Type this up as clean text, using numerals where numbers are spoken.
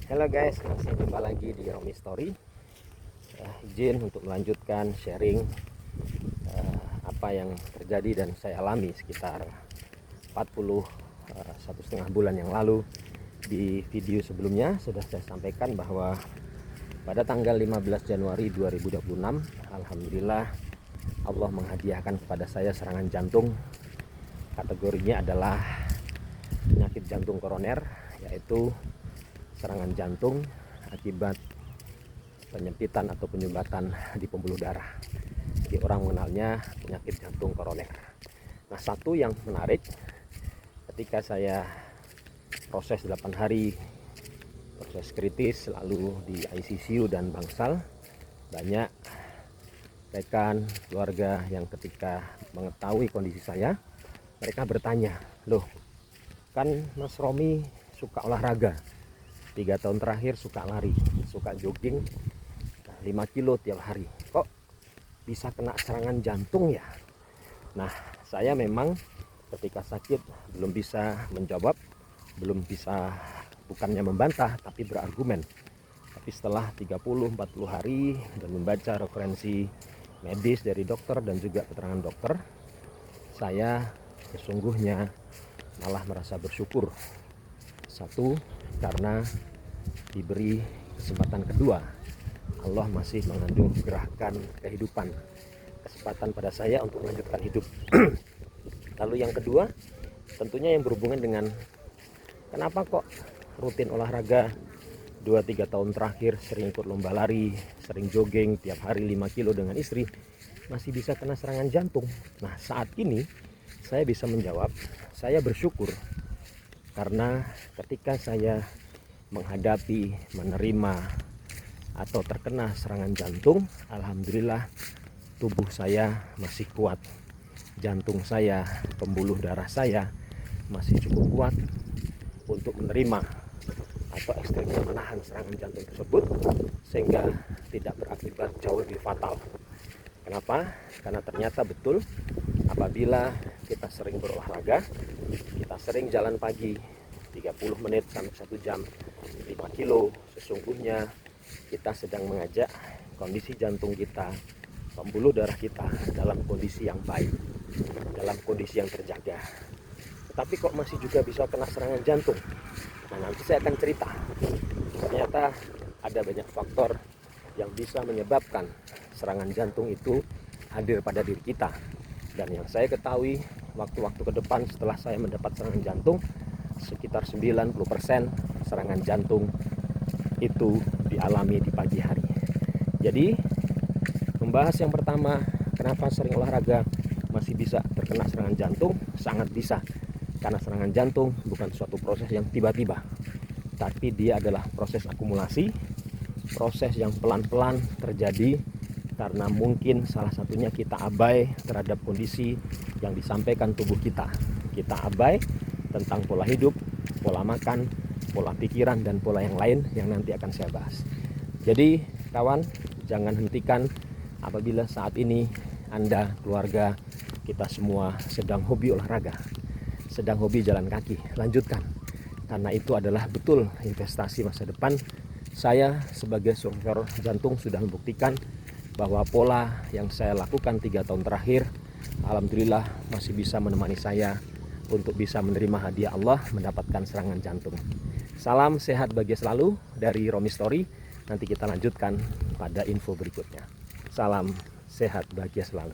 Halo guys, masih jumpa lagi di Romi Story. Izin untuk melanjutkan sharing apa yang terjadi dan saya alami sekitar 41,5 bulan yang lalu. Di video sebelumnya sudah saya sampaikan bahwa pada tanggal 15 Januari 2026 alhamdulillah Allah menghadiahkan kepada saya serangan jantung. Kategorinya adalah penyakit jantung koroner, yaitu serangan jantung akibat penyempitan atau penyumbatan di pembuluh darah. Jadi orang mengenalnya penyakit jantung koroner. Nah, satu yang menarik, ketika saya proses 8 hari proses kritis lalu di ICU dan bangsal, banyak rekan keluarga yang ketika mengetahui kondisi saya, mereka bertanya, loh kan Mas Romi suka olahraga, 3 tahun terakhir suka lari, suka jogging 5 kilo tiap hari, kok bisa kena serangan jantung ya? Nah, saya memang ketika sakit belum bisa menjawab, belum bisa, bukannya membantah tapi berargumen. Tapi setelah 30-40 hari dan membaca referensi medis dari dokter dan juga keterangan dokter, saya sesungguhnya malah merasa bersyukur. Satu, karena diberi kesempatan kedua, Allah masih mengandung gerakan kehidupan, kesempatan pada saya untuk melanjutkan hidup. Lalu yang kedua, tentunya yang berhubungan dengan kenapa kok rutin olahraga 2-3 tahun terakhir, sering ikut lomba lari, sering jogging tiap hari 5 kilo dengan istri, masih bisa kena serangan jantung. Nah, saat ini saya bisa menjawab, saya bersyukur karena ketika saya menghadapi, menerima atau terkena serangan jantung, alhamdulillah tubuh saya masih kuat, jantung saya, pembuluh darah saya masih cukup kuat untuk menerima atau ekstrimnya menahan serangan jantung tersebut, sehingga tidak berakibat jauh lebih fatal. Kenapa? Karena ternyata betul, apabila kita sering berolahraga, kita sering jalan pagi 30 menit sampai 1 jam, 5 kilo, sesungguhnya kita sedang mengajak kondisi jantung kita, pembuluh darah kita dalam kondisi yang baik, dalam kondisi yang terjaga. Tetapi kok masih juga bisa kena serangan jantung? Nah, nanti saya akan cerita. Ternyata ada banyak faktor yang bisa menyebabkan serangan jantung itu hadir pada diri kita. Dan yang saya ketahui, waktu-waktu ke depan setelah saya mendapat serangan jantung, sekitar 90% serangan jantung itu dialami di pagi hari. Jadi, membahas yang pertama, kenapa sering olahraga masih bisa terkena serangan jantung? Sangat bisa. Karena serangan jantung bukan suatu proses yang tiba-tiba, tapi dia adalah proses akumulasi, proses yang pelan-pelan terjadi karena mungkin salah satunya kita abai terhadap kondisi yang disampaikan tubuh kita. Kita abai tentang pola hidup, pola makan, pola pikiran, dan pola yang lain yang nanti akan saya bahas. Jadi kawan, jangan hentikan apabila saat ini Anda, keluarga, kita semua sedang hobi olahraga, sedang hobi jalan kaki, lanjutkan. Karena itu adalah betul investasi masa depan. Saya sebagai survivor jantung sudah membuktikan bahwa pola yang saya lakukan 3 tahun terakhir, alhamdulillah masih bisa menemani saya untuk bisa menerima hadiah Allah mendapatkan serangan jantung. Salam sehat bahagia selalu dari Romi Story. Nanti kita lanjutkan pada info berikutnya. Salam sehat bahagia selalu.